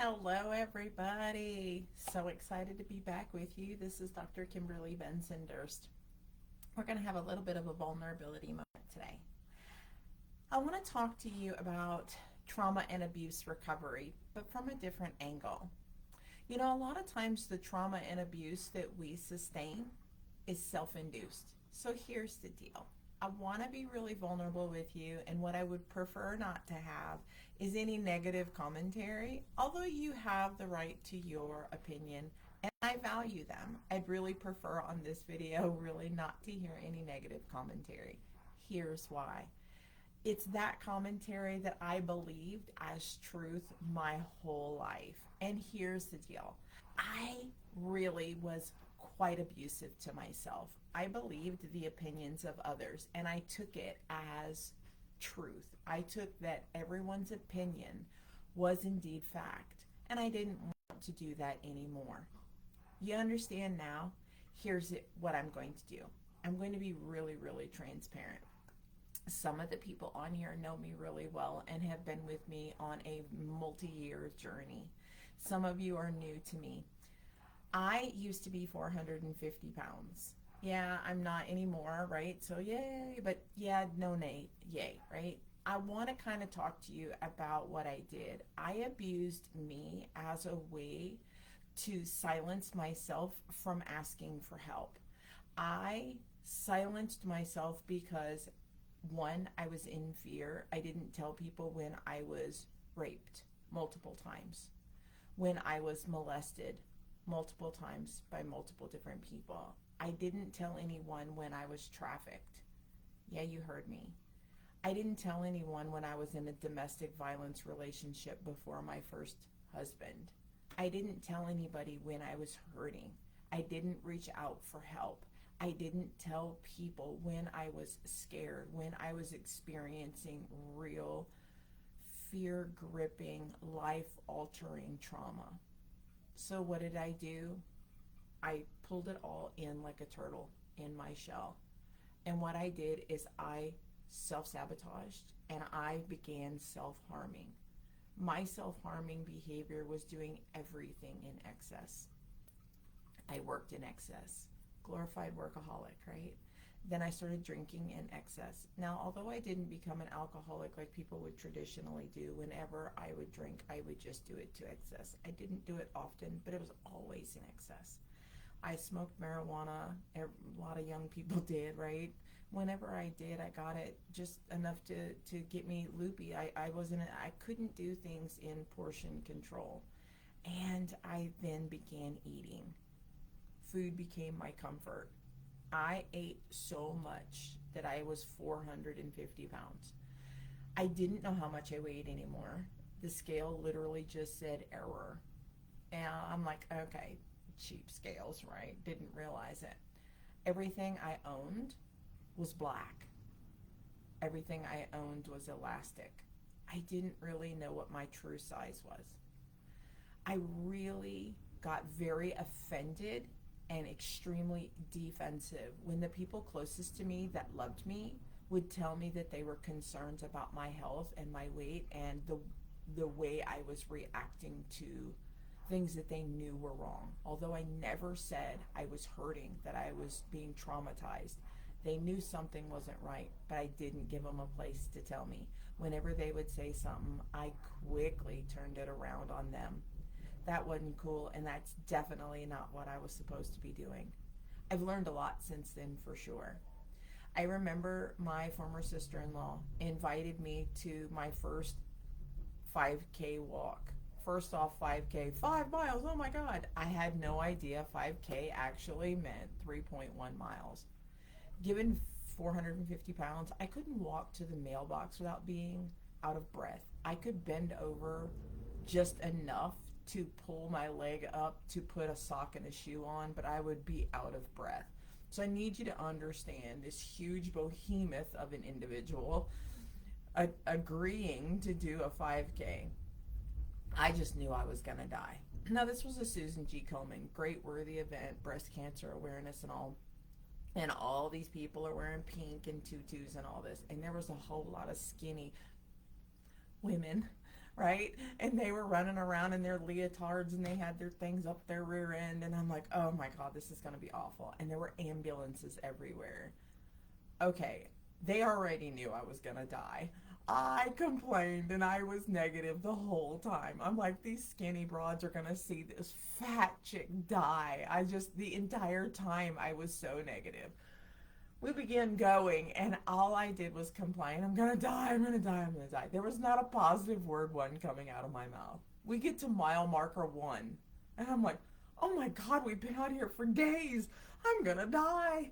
Hello, everybody. So excited to be back with you. This is Dr. Kimberly Benson-Durst. We're going to have a little bit of a vulnerability moment today. I want to talk to you about trauma and abuse recovery, but from a different angle. You know, a lot of times the trauma and abuse that we sustain is self-induced. So here's the deal. I want to be really vulnerable with you, and what I would prefer not to have is any negative commentary, although you have the right to your opinion and I value them. I'd really prefer on this video really not to hear any negative commentary. Here's why. It's that commentary that I believed as truth my whole life. And here's the deal. I really was quite abusive to myself. I believed the opinions of others and I took it as truth. I took that everyone's opinion was indeed fact, and I didn't want to do that anymore. You understand now? Here's what I'm going to do. I'm going to be really, really transparent. Some of the people on here know me really well and have been with me on a multi-year journey. Some of you are new to me. I used to be 450 pounds. Yeah, I'm not anymore, right? So yay, but yeah, no, nay, yay, right? I want to kind of talk to you about what I did. I abused me as a way to silence myself from asking for help. I silenced myself because, one, I was in fear. I didn't tell people when I was raped multiple times, when I was molested multiple times by multiple different people. I didn't tell anyone when I was trafficked. Yeah, you heard me. I didn't tell anyone when I was in a domestic violence relationship before my first husband. I didn't tell anybody when I was hurting. I didn't reach out for help. I didn't tell people when I was scared, when I was experiencing real fear-gripping, life-altering trauma. So what did I do? I pulled it all in like a turtle in my shell. And what I did is I self-sabotaged and I began self-harming. My self-harming behavior was doing everything in excess. I worked in excess. Glorified workaholic, right? Then I started drinking in excess. Now, although I didn't become an alcoholic like people would traditionally do, whenever I would drink, I would just do it to excess. I didn't do it often, but it was always in excess. I smoked marijuana. A lot of young people did, right? Whenever I did, I got it just enough to get me loopy. I couldn't do things in portion control. And I then began eating. Food became my comfort. I ate so much that I was 450 pounds. I didn't know how much I weighed anymore. The scale literally just said error. And I'm like, okay, cheap scales, right? Didn't realize it. Everything I owned was black. Everything I owned was elastic. I didn't really know what my true size was. I really got very offended and extremely defensive when the people closest to me that loved me would tell me that they were concerned about my health and my weight and the way I was reacting to things that they knew were wrong. Although I never said I was hurting, that I was being traumatized, they knew something wasn't right, but I didn't give them a place to tell me. Whenever they would say something, I quickly turned it around on them. That wasn't cool, and that's definitely not what I was supposed to be doing. I've learned a lot since then, for sure. I remember my former sister-in-law invited me to my first 5K walk. First off, 5K, 5 miles, oh my God. I had no idea 5K actually meant 3.1 miles. Given 450 pounds, I couldn't walk to the mailbox without being out of breath. I could bend over just enough to pull my leg up to put a sock and a shoe on, but I would be out of breath. So I need you to understand this huge behemoth of an individual agreeing to do a 5K. I just knew I was gonna die. Now, this was a Susan G. Komen, great worthy event, breast cancer awareness and all. And all these people are wearing pink and tutus and all this. And there was a whole lot of skinny women, right? And they were running around in their leotards and they had their things up their rear end. And I'm like, oh my God, this is going to be awful. And there were ambulances everywhere. Okay, they already knew I was going to die. I complained and I was negative the whole time. I'm like, these skinny broads are going to see this fat chick die. The entire time I was so negative. We began going, and all I did was complain. I'm gonna die, I'm gonna die, I'm gonna die. There was not a positive word one coming out of my mouth. We get to mile marker 1, and I'm like, oh my God, we've been out here for days. I'm gonna die.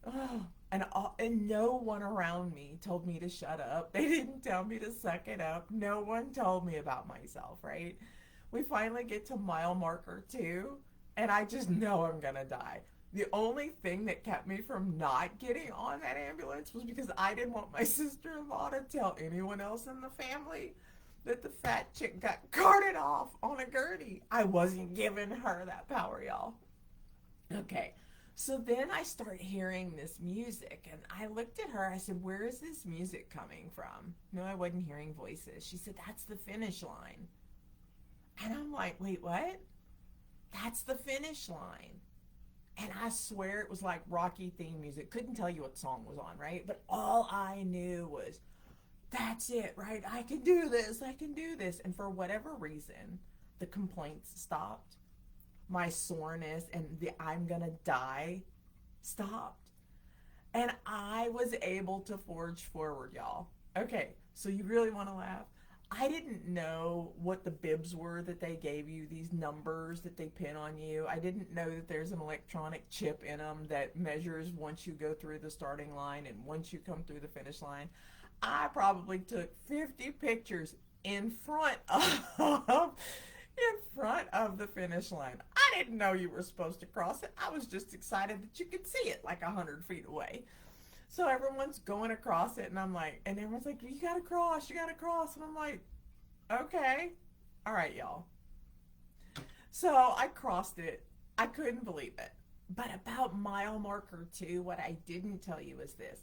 Oh, and no one around me told me to shut up. They didn't tell me to suck it up. No one told me about myself, right? We finally get to mile marker 2, and I just know I'm gonna die. The only thing that kept me from not getting on that ambulance was because I didn't want my sister-in-law to tell anyone else in the family that the fat chick got carted off on a gurney. I wasn't giving her that power, y'all. Okay, so then I start hearing this music, and I looked at her. I said, where is this music coming from? No, I wasn't hearing voices. She said, that's the finish line. And I'm like, wait, what? That's the finish line. And I swear it was like Rocky theme music. Couldn't tell you what song was on, right? But all I knew was, that's it, right? I can do this. I can do this. And for whatever reason, the complaints stopped. My soreness and the I'm going to die stopped. And I was able to forge forward, y'all. Okay, so you really want to laugh? I didn't know what the bibs were that they gave you, these numbers that they pin on you. I didn't know that there's an electronic chip in them that measures once you go through the starting line and once you come through the finish line. I probably took 50 pictures in front of the finish line. I didn't know you were supposed to cross it. I was just excited that you could see it like 100 feet away. So everyone's going across it, and I'm like, and everyone's like, you gotta cross. And I'm like, okay. All right, y'all. So I crossed it. I couldn't believe it. But about mile marker 2, what I didn't tell you is this.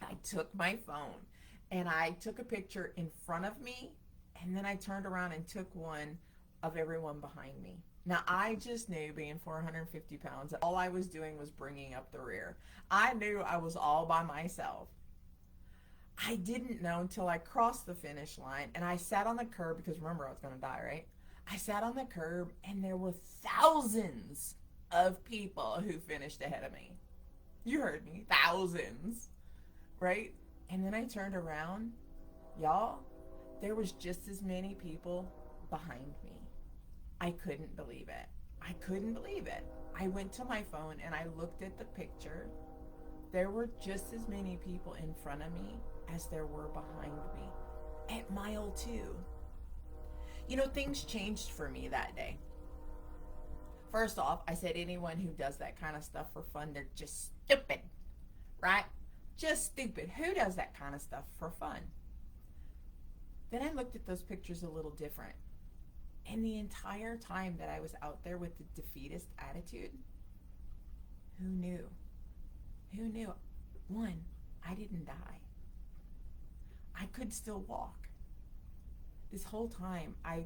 I took my phone, and I took a picture in front of me, and then I turned around and took one of everyone behind me. Now, I just knew, being 450 pounds, that all I was doing was bringing up the rear. I knew I was all by myself. I didn't know until I crossed the finish line, and I sat on the curb, because remember, I was going to die, right? I sat on the curb, and there were thousands of people who finished ahead of me. You heard me, thousands, right? And then I turned around. Y'all, there was just as many people behind me. I couldn't believe it. I couldn't believe it. I went to my phone and I looked at the picture. There were just as many people in front of me as there were behind me at mile 2. You know, things changed for me that day. First off, I said anyone who does that kind of stuff for fun, they're just stupid, right? Just stupid. Who does that kind of stuff for fun? Then I looked at those pictures a little different. And the entire time that I was out there with the defeatist attitude, who knew? Who knew? One, I didn't die. I could still walk. This whole time, I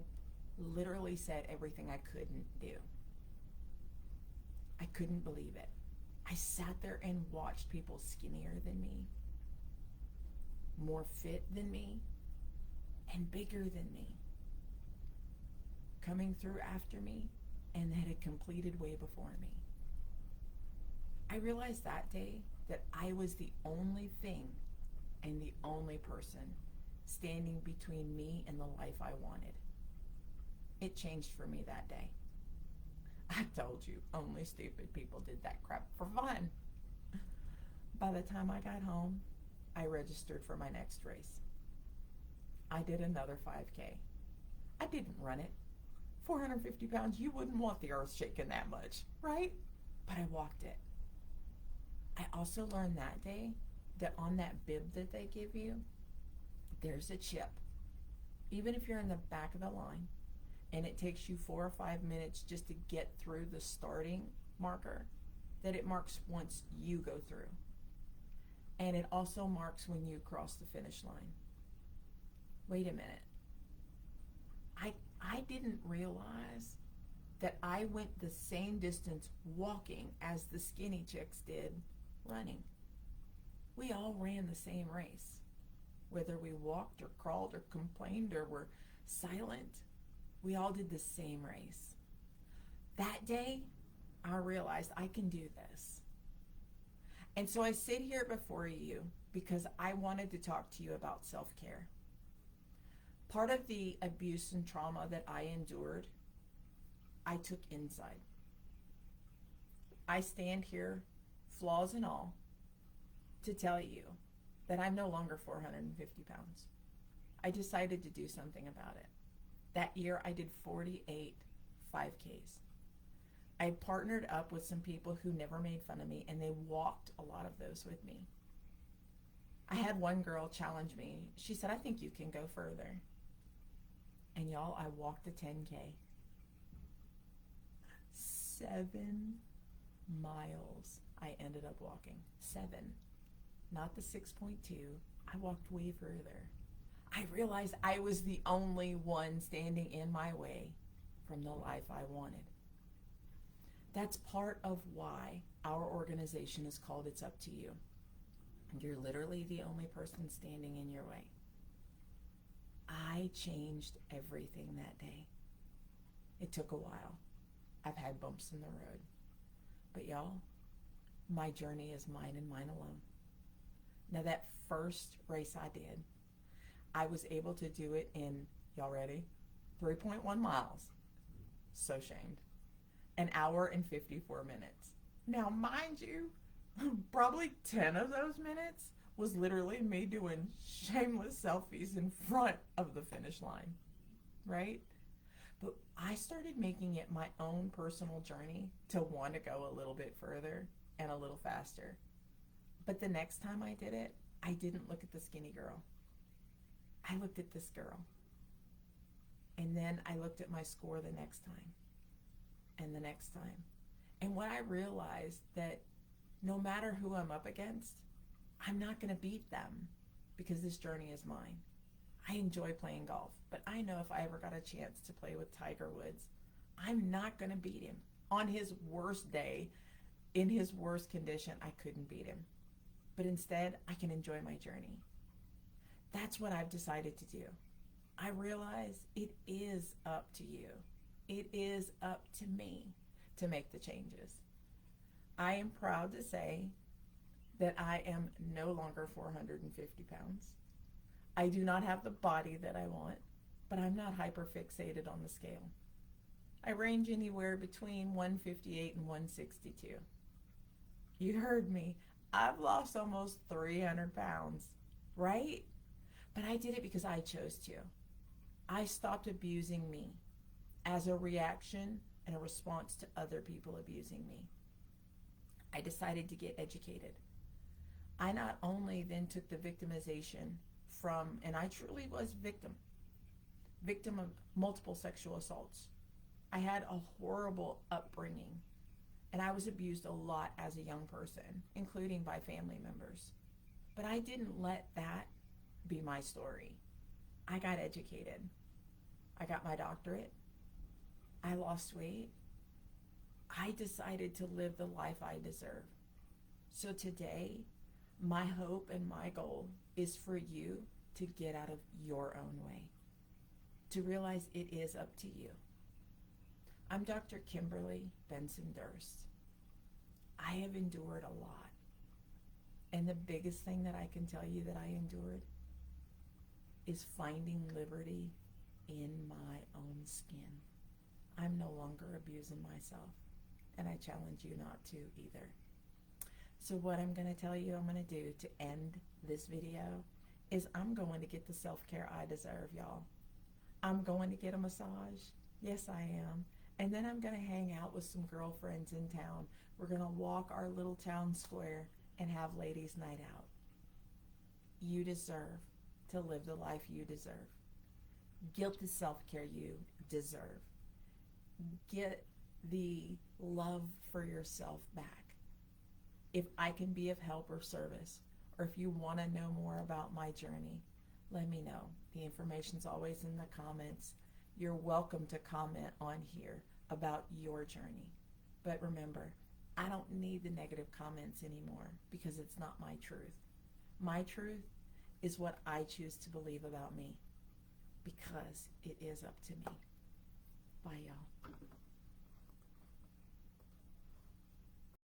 literally said everything I couldn't do. I couldn't believe it. I sat there and watched people skinnier than me, more fit than me, and bigger than me coming through after me and that had completed way before me. I realized that day that I was the only thing and the only person standing between me and the life I wanted. It changed for me that day. I told you, only stupid people did that crap for fun. By the time I got home, I registered for my next race. I did another 5K. I didn't run it. 450 pounds, you wouldn't want the earth shaking that much, right? But I walked it. I also learned that day that on that bib that they give you, there's a chip. Even if you're in the back of the line and it takes you 4 or 5 minutes just to get through the starting marker, that it marks once you go through. And it also marks when you cross the finish line. Wait a minute. I didn't realize that I went the same distance walking as the skinny chicks did running. We all ran the same race. Whether we walked or crawled or complained or were silent, we all did the same race. That day, I realized I can do this. And so I sit here before you because I wanted to talk to you about self-care. Part of the abuse and trauma that I endured, I took inside. I stand here, flaws and all, to tell you that I'm no longer 450 pounds. I decided to do something about it. That year I did 48 5Ks. I partnered up with some people who never made fun of me, and they walked a lot of those with me. I had one girl challenge me. She said, I think you can go further. And y'all, I walked a 10K. 7 miles I ended up walking. 7. Not the 6.2. I walked way further. I realized I was the only one standing in my way from the life I wanted. That's part of why our organization is called It's Up to You. You're literally the only person standing in your way. I changed everything that day. It took a while. I've had bumps in the road. But y'all, my journey is mine and mine alone. Now that first race I did, I was able to do it in, y'all ready? 3.1 miles. So shamed. 1 hour and 54 minutes. Now, mind you, probably 10 of those minutes was literally me doing shameless selfies in front of the finish line, right? But I started making it my own personal journey to want to go a little bit further and a little faster. But the next time I did it, I didn't look at the skinny girl. I looked at this girl. And then I looked at my score the next time and the next time. And what I realized that no matter who I'm up against, I'm not going to beat them because this journey is mine. I enjoy playing golf, but I know if I ever got a chance to play with Tiger Woods, I'm not going to beat him. On his worst day, in his worst condition, I couldn't beat him. But instead, I can enjoy my journey. That's what I've decided to do. I realize it is up to you. It is up to me to make the changes. I am proud to say that I am no longer 450 pounds. I do not have the body that I want, but I'm not hyperfixated on the scale. I range anywhere between 158 and 162. You heard me. I've lost almost 300 pounds, right? But I did it because I chose to. I stopped abusing me as a reaction and a response to other people abusing me. I decided to get educated. I not only then took the victimization from, and I truly was victim of multiple sexual assaults. I had a horrible upbringing, and I was abused a lot as a young person, including by family members. But I didn't let that be my story. I got educated. I got my doctorate. I lost weight. I decided to live the life I deserve. So today, my hope and my goal is for you to get out of your own way, to realize it is up to you. I'm Dr. Kimberly Benson Durst. I have endured a lot. And the biggest thing that I can tell you that I endured is finding liberty in my own skin. I'm no longer abusing myself, and I challenge you not to either. So what I'm going to tell you I'm going to do to end this video is I'm going to get the self-care I deserve, y'all. I'm going to get a massage. Yes, I am. And then I'm going to hang out with some girlfriends in town. We're going to walk our little town square and have ladies' night out. You deserve to live the life you deserve. Get the self-care you deserve. Get the love for yourself back. If I can be of help or service, or if you want to know more about my journey, let me know. The information's always in the comments. You're welcome to comment on here about your journey. But remember, I don't need the negative comments anymore because it's not my truth. My truth is what I choose to believe about me because it is up to me. Bye, y'all.